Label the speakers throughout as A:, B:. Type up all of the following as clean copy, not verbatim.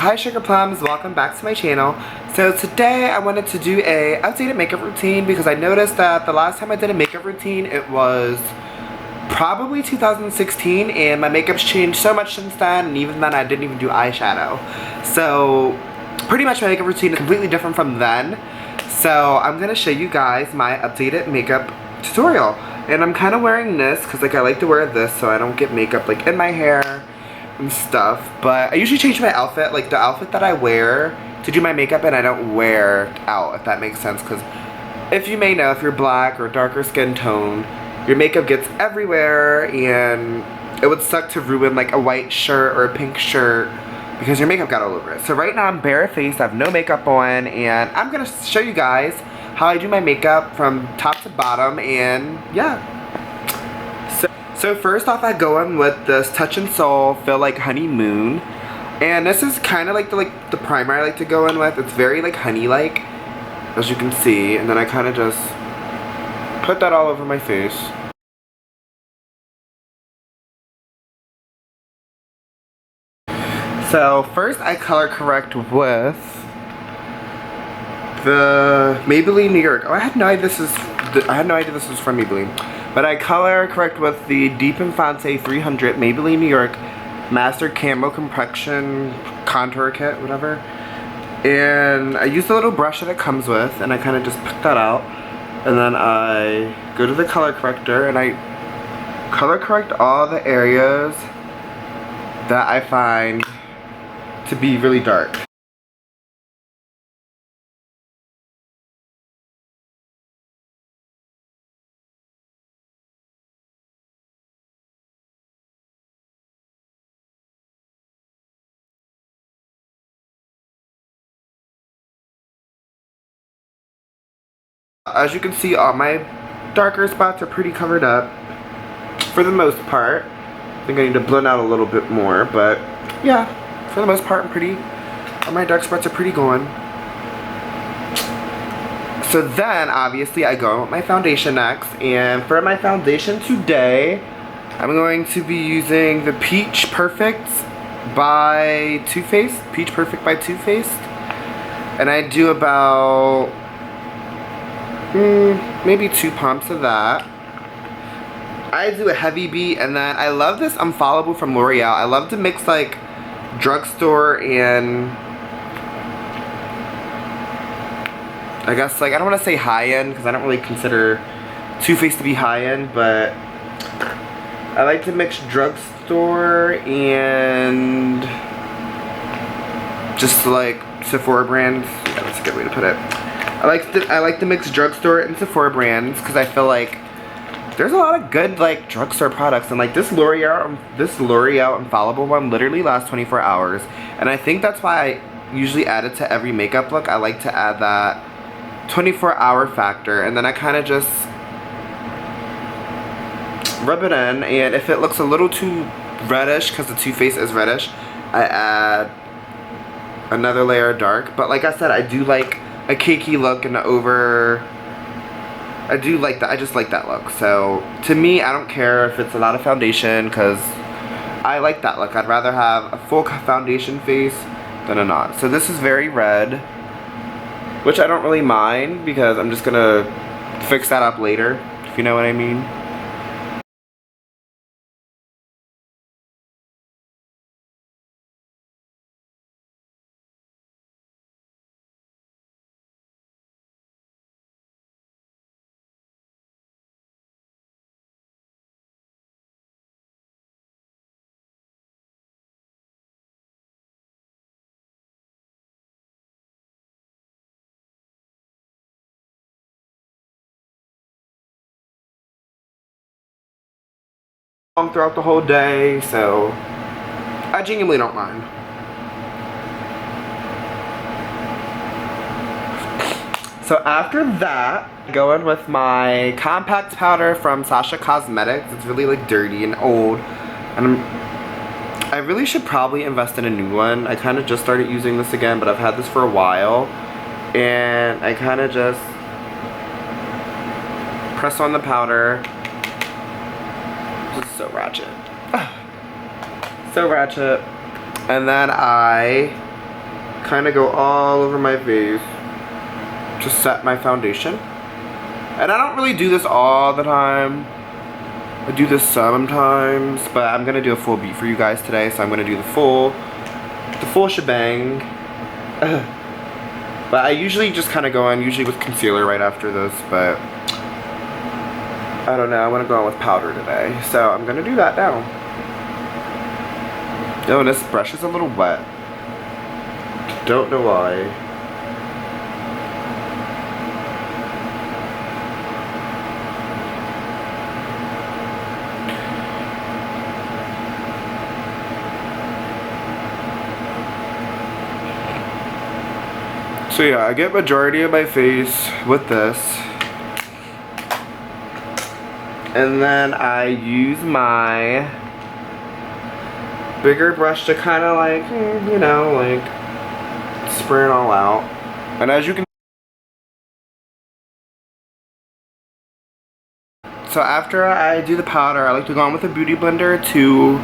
A: Hi Sugar Plums, welcome back to my channel. So today I wanted to do a updated makeup routine because I noticed that the last time I did a makeup routine it was probably 2016 and my makeup's changed so much since then, and even then I didn't even do eyeshadow. So pretty much my makeup routine is completely different from then. So I'm going to show you guys my updated makeup tutorial. And I'm kind of wearing this because like I like to wear this so I don't get makeup like in my hair and stuff. But I usually change my outfit, like the outfit that I wear to do my makeup, and I don't wear out, if that makes sense. Because if you may know, if you're black or darker skin tone, your makeup gets everywhere and it would suck to ruin like a white shirt or a pink shirt because your makeup got all over it. So right now I'm barefaced, I have no makeup on, and I'm gonna show you guys how I do my makeup from top to bottom, and yeah. So first off, I go in with this Touch and Soul Feel Like Honeymoon, and this is kind of like the primer I like to go in with. It's very like honey-like, as you can see, and then I kind of just put that all over my face. So first I color correct with the Maybelline New York. Oh, I had no idea this was from Maybelline. But I color correct with the Deep Infante 300 Maybelline New York Master Camo Complexion Contour Kit, whatever. And I use the little brush that it comes with, and I kind of just pick that out. And then I go to the color corrector, and I color correct all the areas that I find to be really dark. As you can see, all my darker spots are pretty covered up for the most part. I think I need to blend out a little bit more, but yeah, for the most part, all my dark spots are pretty gone. So then, obviously, I go with my foundation next, and for my foundation today, I'm going to be using the Peach Perfect by Too Faced, and I do about maybe 2 pumps of that. I do a heavy beat, and then I love this Unfallible from L'Oreal. I love to mix like drugstore and I guess like I don't want to say high-end because I don't really consider Too Faced to be high-end, but I like to mix drugstore and just like Sephora brands. Yeah, that's a good way to put it. I like to mix drugstore and Sephora brands because I feel like there's a lot of good like drugstore products, and like this L'Oreal Infallible one literally lasts 24 hours, and I think that's why I usually add it to every makeup look. I like to add that 24-hour factor, and then I kind of just rub it in, and if it looks a little too reddish because the Too Faced is reddish, I add another layer of dark. But like I said, I do like a cakey look and I do like that. I just like that look. So to me, I don't care if it's a lot of foundation because I like that look. I'd rather have a full foundation face than a not. So this is very red, which I don't really mind because I'm just gonna fix that up later, if you know what I mean. Throughout the whole day, so I genuinely don't mind. So after that, I go in with my compact powder from Sasha Cosmetics. It's really like dirty and old, and I really should probably invest in a new one. I kind of just started using this again, but I've had this for a while, and I kind of just press on the powder. This is so ratchet. So ratchet. And then I kind of go all over my face to set my foundation. And I don't really do this all the time. I do this sometimes, but I'm gonna do a full beat for you guys today, so I'm gonna do the full shebang. But I usually just kind of go on, usually with concealer right after this, but I don't know, I want to go on with powder today, so I'm gonna do that now. Oh, and this brush is a little wet. Don't know why. So yeah, I get majority of my face with this. And then I use my bigger brush to kind of like, you know, like spray it all out. And as you can, so after I do the powder, I like to go on with a beauty blender to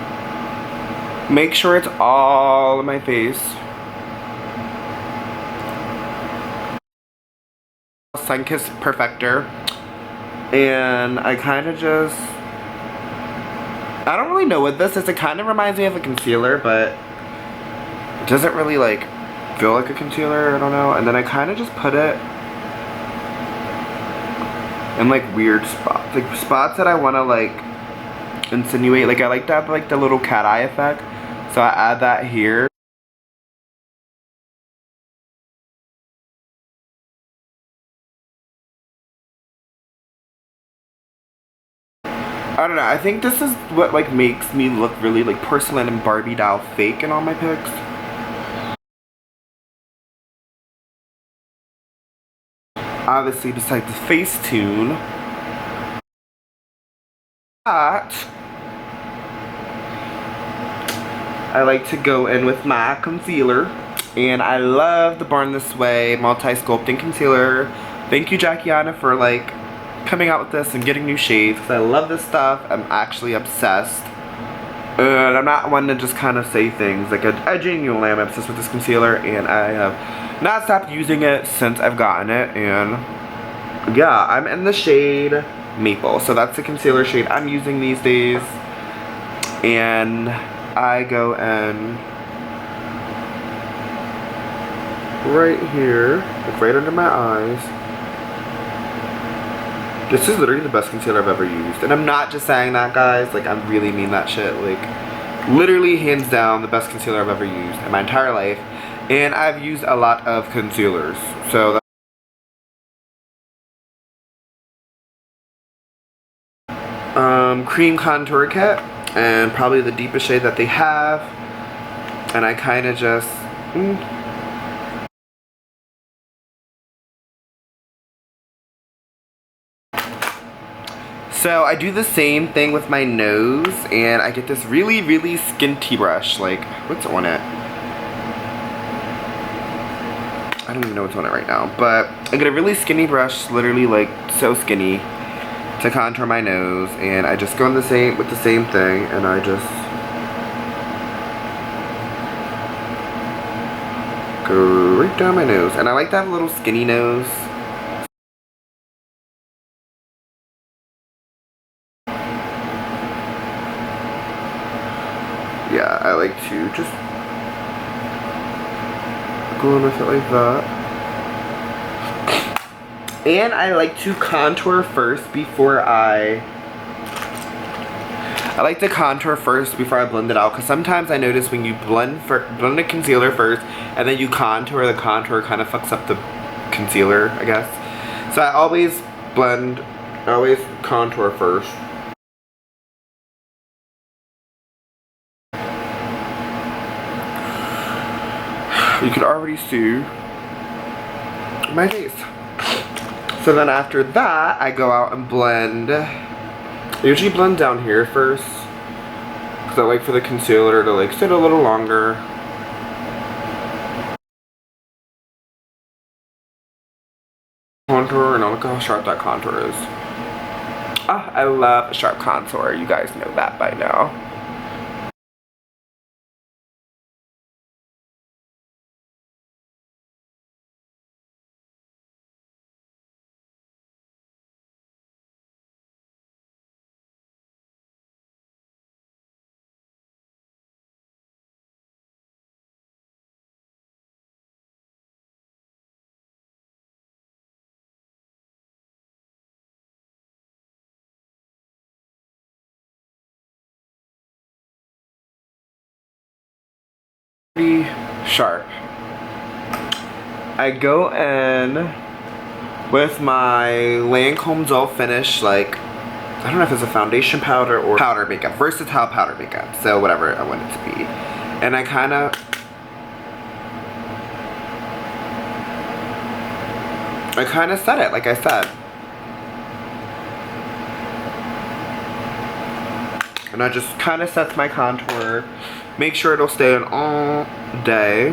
A: make sure it's all in my face. Sunkissed Perfector, and I kind of just, I don't really know what this is. It kind of reminds me of a concealer, but it doesn't really like feel like a concealer. I don't know. And then I kind of just put it in like weird spots, like spots that I want to like insinuate. Like I like to have like the little cat eye effect, so I add that here. I don't know, I think this is what like makes me look really like porcelain and Barbie doll fake in all my pics. Obviously, besides the Facetune, but I like to go in with my concealer, and I love the Born This Way multi-sculpting concealer. Thank you, Jackiana, for like coming out with this and getting new shades, because I love this stuff. I'm actually obsessed. And I'm not one to just kind of say things. Like, I genuinely am obsessed with this concealer, and I have not stopped using it since I've gotten it. And yeah, I'm in the shade Maple. So that's the concealer shade I'm using these days. And I go in right here, like right under my eyes. This is literally the best concealer I've ever used. And I'm not just saying that, guys. Like, I really mean that shit. Like, literally, hands down, the best concealer I've ever used in my entire life. And I've used a lot of concealers. So, cream contour kit. And probably the deepest shade that they have. And I kind of just... So I do the same thing with my nose, and I get this really, really skinty brush. Like, what's on it? I don't even know what's on it right now. But I get a really skinny brush, literally like so skinny, to contour my nose, and I just go in with the same thing, and I just go right down my nose. And I like to have a little skinny nose. Yeah, I like to just go in with it like that. And I like to contour first before I like to contour first before I blend it out, because sometimes I notice when you blend the concealer first and then you contour, the contour kind of fucks up the concealer, I guess. So I always contour first. You can already see my face. So then after that, I go out and blend. I usually blend down here first, because I like for the concealer to like sit a little longer. Contour, and look how sharp that contour is. Ah, I love a sharp contour. You guys know that by now. pretty sharp. I go in with my Lancome Dull Finish, like, I don't know if it's a foundation powder or powder makeup. Versatile powder makeup. So whatever I want it to be. And I kind of set it, like I said. And I just kind of set my contour. Make sure it'll stay on all day.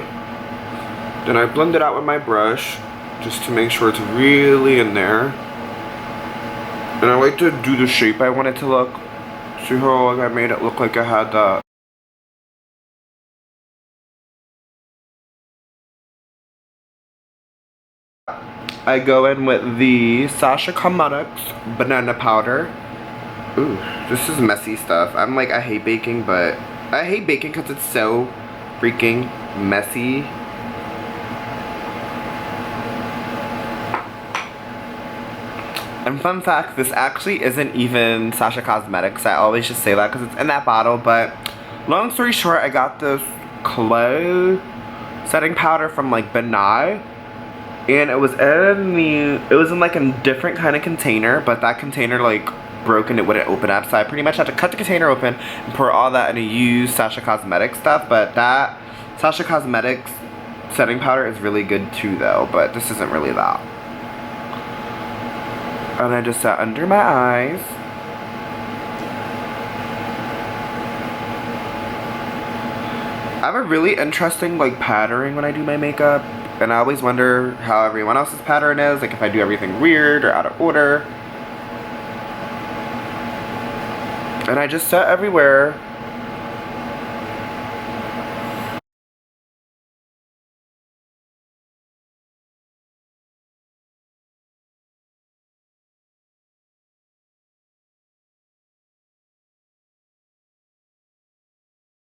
A: Then I blend it out with my brush, just to make sure it's really in there. And I like to do the shape I want it to look. See how like I made it look like I had that. I go in with the Sasha Cosmetics banana powder. Ooh, this is messy stuff. I'm like, I hate baking, but I hate baking because it's so freaking messy. And fun fact, this actually isn't even Sasha Cosmetics. I always just say that because it's in that bottle, but long story short, I got this clay setting powder from like Benai, and it was in like a different kind of container, but that container like broke and it wouldn't open up, so I pretty much had to cut the container open and pour all that in a used Sasha Cosmetics stuff. But that Sasha Cosmetics setting powder is really good too though, but this isn't really that. And I just set under my eyes. I have a really interesting like patterning when I do my makeup, and I always wonder how everyone else's pattern is, like if I do everything weird or out of order. And I just set everywhere.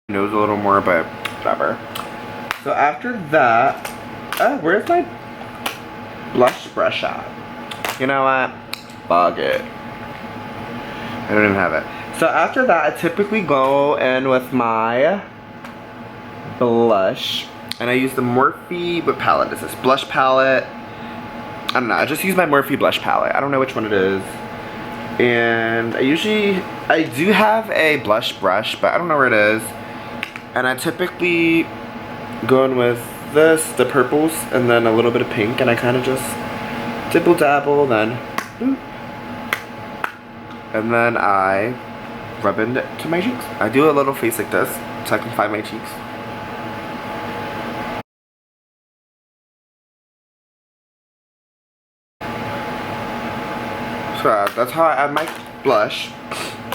A: Nose a little more, but whatever. So after that, where's my blush brush at? You know what? Bug it. I don't even have it. So after that, I typically go in with my blush, and I use the Morphe, what palette is this? Blush palette. I don't know, I just use my Morphe blush palette. I don't know which one it is. And I do have a blush brush, but I don't know where it is. And I typically go in with this, the purples, and then a little bit of pink, and I kind of just dibble dabble, then boop. And then I rub it to my cheeks. I do a little face like this, so I can find my cheeks. So that's how I add my blush.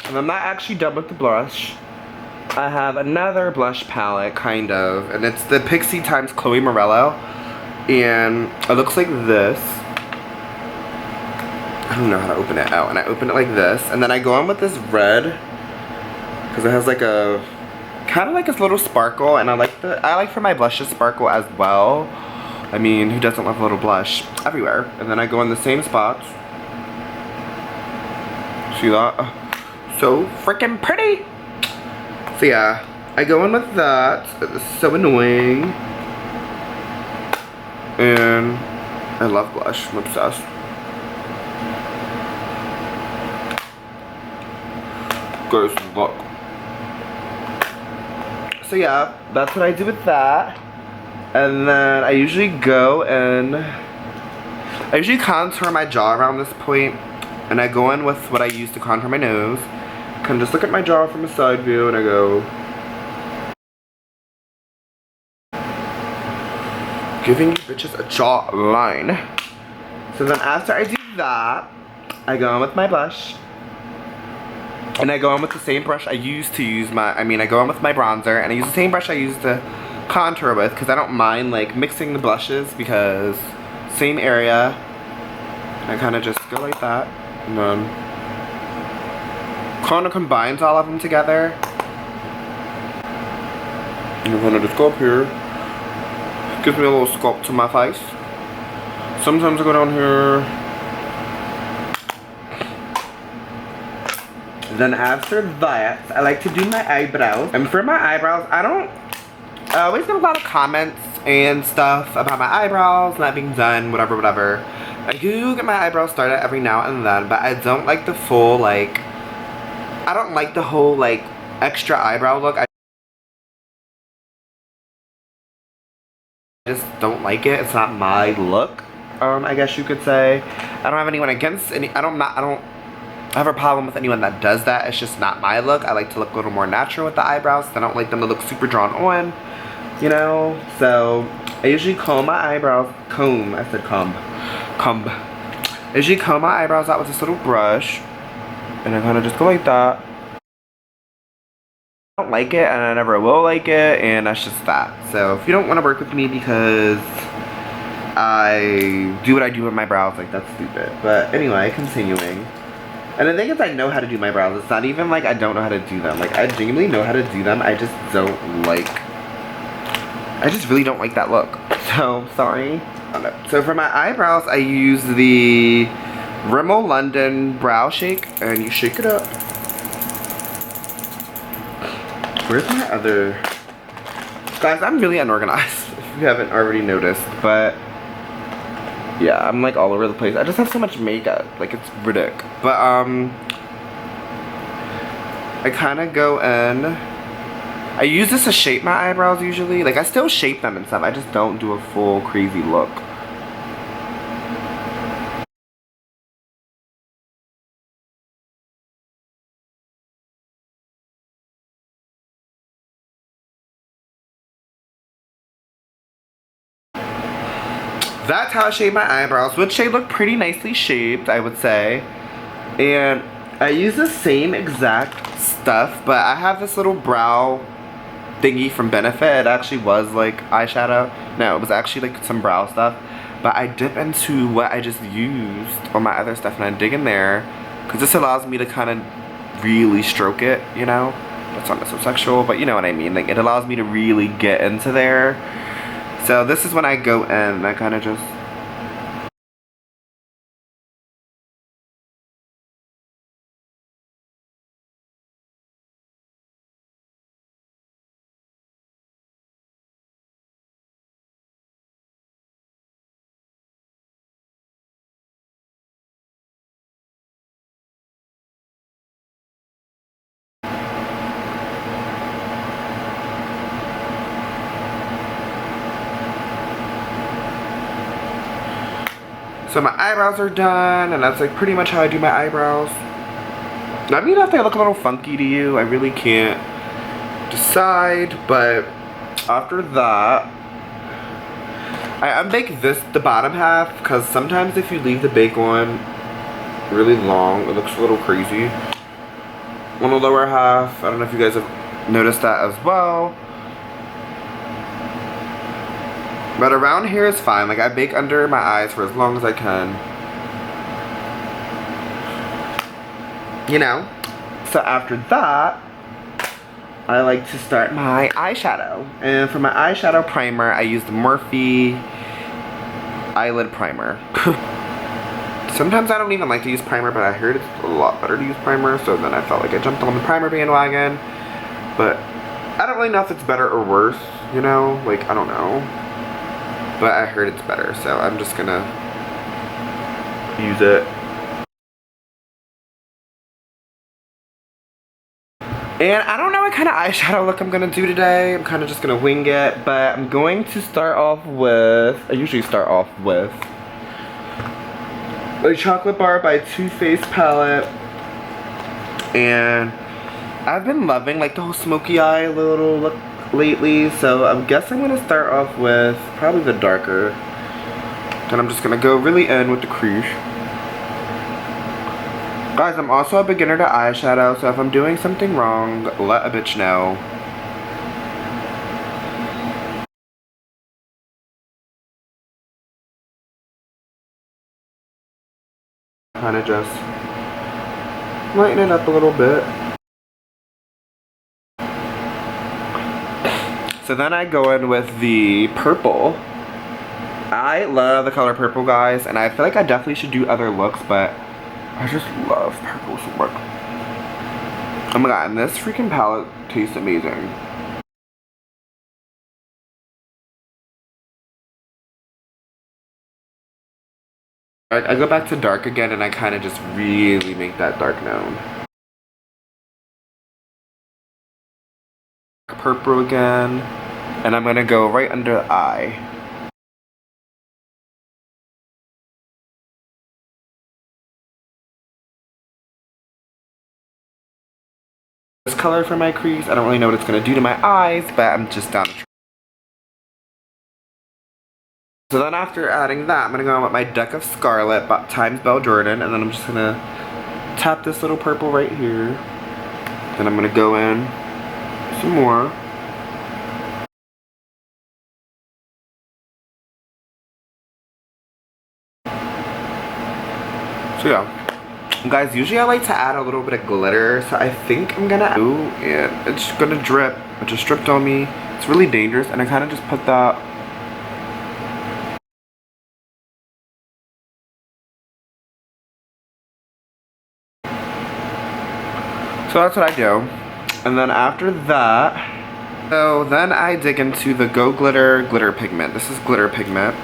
A: And I'm not actually done with the blush. I have another blush palette, kind of, and it's the Pixie times Chloe Morello, and it looks like this. I don't know how to open it out, and I open it like this, and then I go on with this red, because it has like a, kind of like this little sparkle, and I like for my blush to sparkle as well. I mean, who doesn't love a little blush everywhere? And then I go in the same spots. See that? So freaking pretty! So yeah, I go in with that. It's so annoying. And I love blush. I'm obsessed. Guys, look. So yeah, that's what I do with that. And then I usually go and I usually contour my jaw around this point. And I go in with what I use to contour my nose. Kind of just look at my jaw from a side view and I go, giving you bitches a jawline. So then after I do that, I go in with my blush. And I go in with the same brush I used to use I go in with my bronzer, and I use the same brush I used to contour with, because I don't mind like mixing the blushes, because same area. I kind of just go like that, and then kind of combines all of them together. And I'm gonna just go up here. Gives me a little sculpt to my face. Sometimes I go down here. Then after that, I like to do my eyebrows. And for my eyebrows, I I always get a lot of comments and stuff about my eyebrows not being done, whatever. I do get my eyebrows started every now and then, but I don't like the full, like, I don't like the whole, like, extra eyebrow look. I just don't like it. It's not my look, I guess you could say. I don't have anyone against any, I don't have a problem with anyone that does that. It's just not my look. I like to look a little more natural with the eyebrows. I don't like them to look super drawn on, you know? So, I usually comb my eyebrows, I usually comb my eyebrows out with this little brush, and I kind of just go like that. I don't like it, and I never will like it, and that's just that. So if you don't want to work with me because I do what I do with my brows, like, that's stupid. But anyway, continuing. And the thing is, I know how to do my brows. It's not even like I don't know how to do them. Like, I genuinely know how to do them. I just really don't like that look. So, sorry. So for my eyebrows, I use the Rimmel London Brow Shake, and you shake it up. Where's my other... Guys, I'm really unorganized, if you haven't already noticed, but... Yeah, I'm like all over the place. I just have so much makeup, like it's ridiculous. But, I kind of go in... I use this to shape my eyebrows usually. Like, I still shape them and stuff. I just don't do a full crazy look. That's how I shape my eyebrows, which they look pretty nicely shaped, I would say. And I use the same exact stuff, but I have this little brow thingy from Benefit. It actually was like eyeshadow. No, it was actually like some brow stuff. But I dip into what I just used on my other stuff, and I dig in there, because this allows me to kind of really stroke it, you know? That's not so sexual, but you know what I mean. Like, it allows me to really get into there. So this is when I go in and I kind of just... So my eyebrows are done, and that's like pretty much how I do my eyebrows. I mean, if they look a little funky to you, I really can't decide, but after that, I unbake the bottom half, because sometimes if you leave the bake on really long, it looks a little crazy. On the lower half, I don't know if you guys have noticed that as well. But around here is fine. Like, I bake under my eyes for as long as I can. You know? So after that, I like to start my eyeshadow. And for my eyeshadow primer, I use the Morphe eyelid primer. Sometimes I don't even like to use primer, but I heard it's a lot better to use primer. So then I felt like I jumped on the primer bandwagon. But I don't really know if it's better or worse, you know? Like, I don't know. But I heard it's better, so I'm just gonna use it. And I don't know what kind of eyeshadow look I'm gonna do today. I'm kind of just gonna wing it, but I'm going to start off with, I usually start off with a Chocolate Bar by Too Faced palette. And I've been loving like the whole smoky eye little look lately, so I guess I'm gonna start off with probably the darker. Then I'm just gonna go really in with the crease. Guys, I'm also a beginner to eyeshadow, so if I'm doing something wrong, let a bitch know. Kinda just lighten it up a little bit. So then I go in with the purple. I love the color purple, guys, and I feel like I definitely should do other looks, but I just love purple so much. Oh my god, and this freaking palette tastes amazing. I go back to dark again and I kind of just really make that dark known. Purple again. And I'm gonna go right under the eye. This color for my crease. I don't really know what it's gonna do to my eyes, but I'm just down to try. So then after adding that, I'm gonna go on with my deck of Scarlet times Belle Jordan, and then I'm just gonna tap this little purple right here. Then I'm gonna go in some more. So yeah. Guys, usually I like to add a little bit of glitter, so I think I'm gonna do, and it's gonna drip. It just dripped on me. It's really dangerous, and I kind of just put that. So that's what I do. And then after that, so then I dig into the Go Glitter glitter pigment. This is glitter pigment,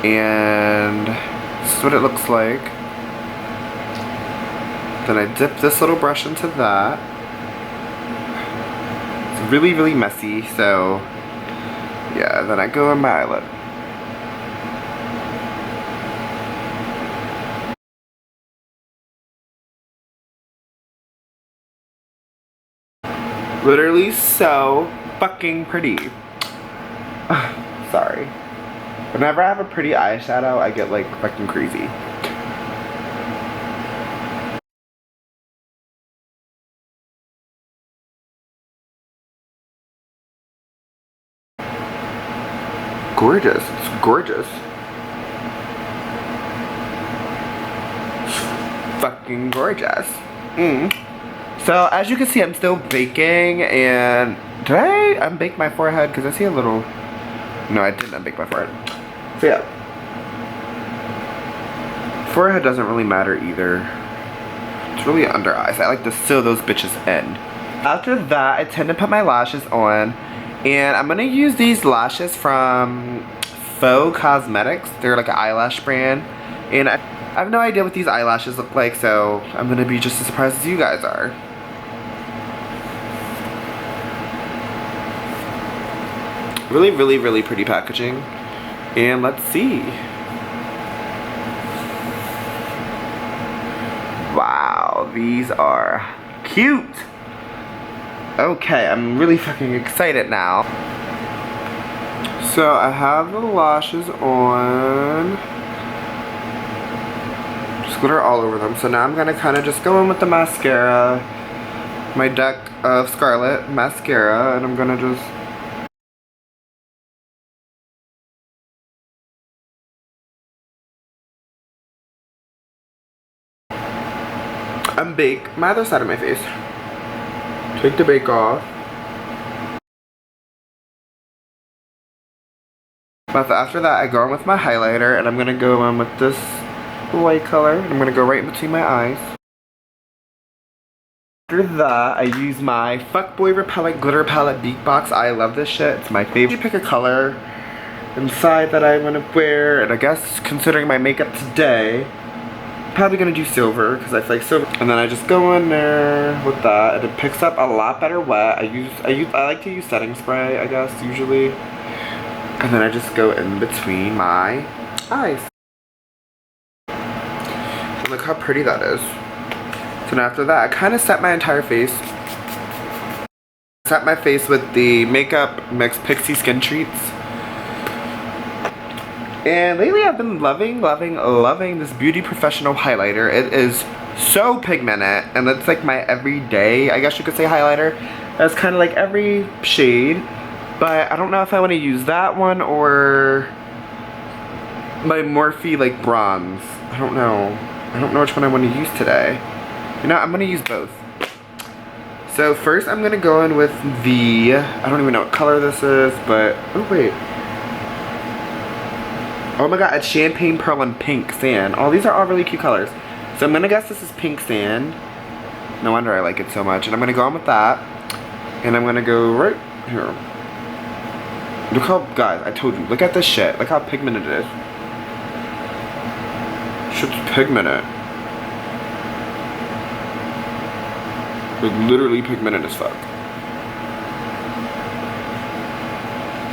A: and this is what it looks like. Then I dip this little brush into that. It's really, really messy, so yeah, then I go on my eyelid. Literally so fucking pretty. Sorry. Whenever I have a pretty eyeshadow, I get like fucking crazy. Gorgeous. It's gorgeous. Fucking gorgeous. So as you can see, I'm still baking, and did I unbake my forehead? Because I see a little. No, I didn't unbake my forehead. So yeah, forehead doesn't really matter either. It's really under eyes. I like to sew those bitches in. After that, I tend to put my lashes on, and I'm gonna use these lashes from Faux Cosmetics. They're like an eyelash brand, and I have no idea what these eyelashes look like, so I'm gonna be just as surprised as you guys are. Really, really, really pretty packaging. And let's see. Wow, these are cute. Okay, I'm really fucking excited now. So I have the lashes on. Just glitter all over them. So now I'm gonna kind of just go in with the mascara. My deck of Scarlet mascara, and I'm gonna just unbake my other side of my face. Take the bake off. But after that, I go in with my highlighter, and I'm gonna go in with this white color. I'm gonna go right in between my eyes. After that, I use my Fuckboy Repellent Glitter Palette Beak Box. I love this shit. It's my favorite. You pick a color inside that I'm gonna wear, and I guess considering my makeup today, probably gonna do silver because I feel like silver. And then I just go in there with that, and it picks up a lot better wet. I like to use setting spray, I guess, usually. And then I just go in between my eyes. And look how pretty that is. So now after that, I kind of set my entire face. Set my face with the Makeup Mix Pixie Skin Treats. And lately I've been loving this Beauty Professional highlighter. It is so pigmented, and it's like my everyday, I guess you could say, highlighter. That's kind of like every shade, but I don't know if I want to use that one or my Morphe like bronze. I don't know which one I want to use today. You know, I'm going to use both. So first I'm going to go in with the, I don't even know what color this is, but, oh wait. Oh my god, it's Champagne Pearl and Pink Sand. Oh, these are all really cute colors. So I'm gonna guess this is Pink Sand. No wonder I like it so much. And I'm gonna go on with that. And I'm gonna go right here. Look how, guys, I told you, look at this shit. Look how pigmented it is. Shit's pigmented. Like literally pigmented as fuck.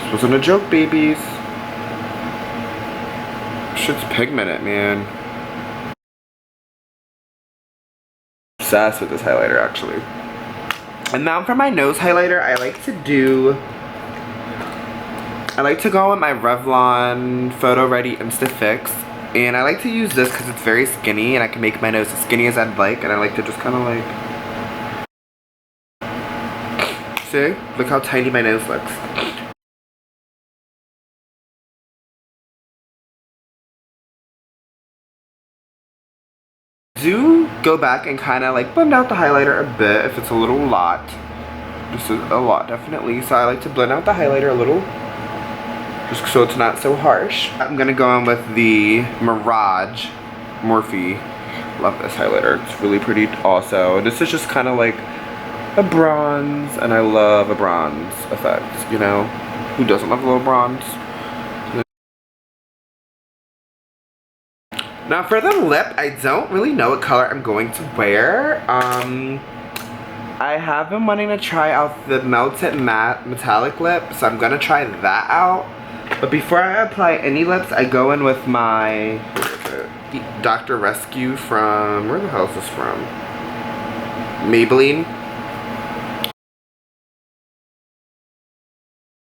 A: This wasn't a joke, babies. Shit's pigmented, man. Obsessed with this highlighter, actually. And now for my nose highlighter, I like to go with my Revlon Photo Ready Insta Fix. And I like to use this because it's very skinny and I can make my nose as skinny as I'd like. And I like to just kind of like... See? Look how tiny my nose looks. Do go back and kind of like blend out the highlighter a bit if it's a little lot. This is a lot, definitely. So I like to blend out the highlighter a little, just so it's not so harsh. I'm gonna go in with the Mirage Morphe. Love this highlighter. It's really pretty also. This is just kind of like a bronze, and I love a bronze effect, you know? Who doesn't love a little bronze? Now for the lip, I don't really know what color I'm going to wear. I have been wanting to try out the Melted Matte Metallic lip, so I'm gonna try that out. But before I apply any lips, I go in with my Dr. Rescue from, where the hell is this from? Maybelline.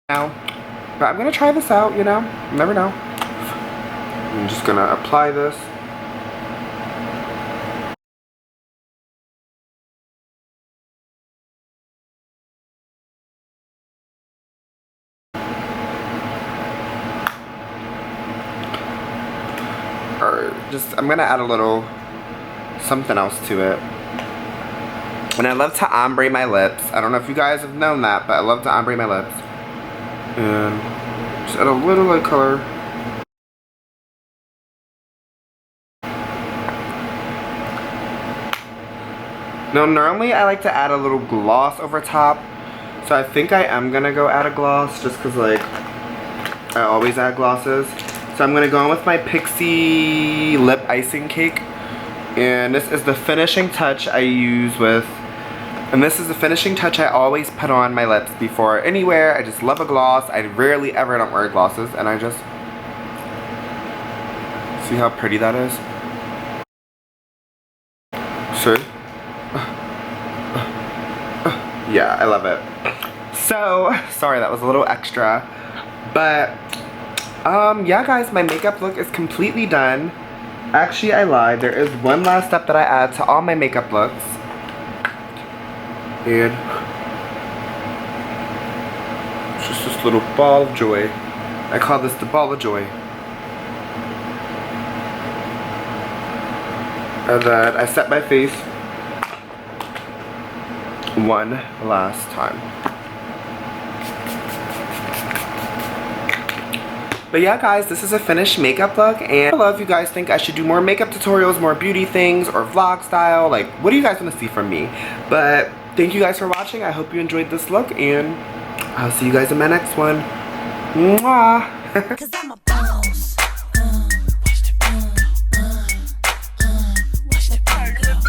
A: But I'm gonna try this out, you know? You never know. I'm just gonna apply this. I'm gonna add a little something else to it. And I love to ombre my lips. I don't know if you guys have known that, but I love to ombre my lips. And just add a little light color. Now normally I like to add a little gloss over top. So I think I am gonna go add a gloss just cause like I always add glosses. So I'm gonna go in with my Pixie Lip Icing Cake. And this is the finishing touch I use with, and this is the finishing touch I always put on my lips before anywhere. I just love a gloss. I rarely ever don't wear glosses, and I just, see how pretty that is? See? Yeah, I love it. So, sorry that was a little extra, but yeah guys, my makeup look is completely done. Actually, I lied. There is one last step that I add to all my makeup looks. And it's just this little ball of joy. I call this the ball of joy. And then I set my face one last time. But yeah guys, this is a finished makeup look, and I love if you guys think I should do more makeup tutorials, more beauty things, or vlog style. Like, what do you guys want to see from me? But thank you guys for watching. I hope you enjoyed this look, and I'll see you guys in my next one. Mwah!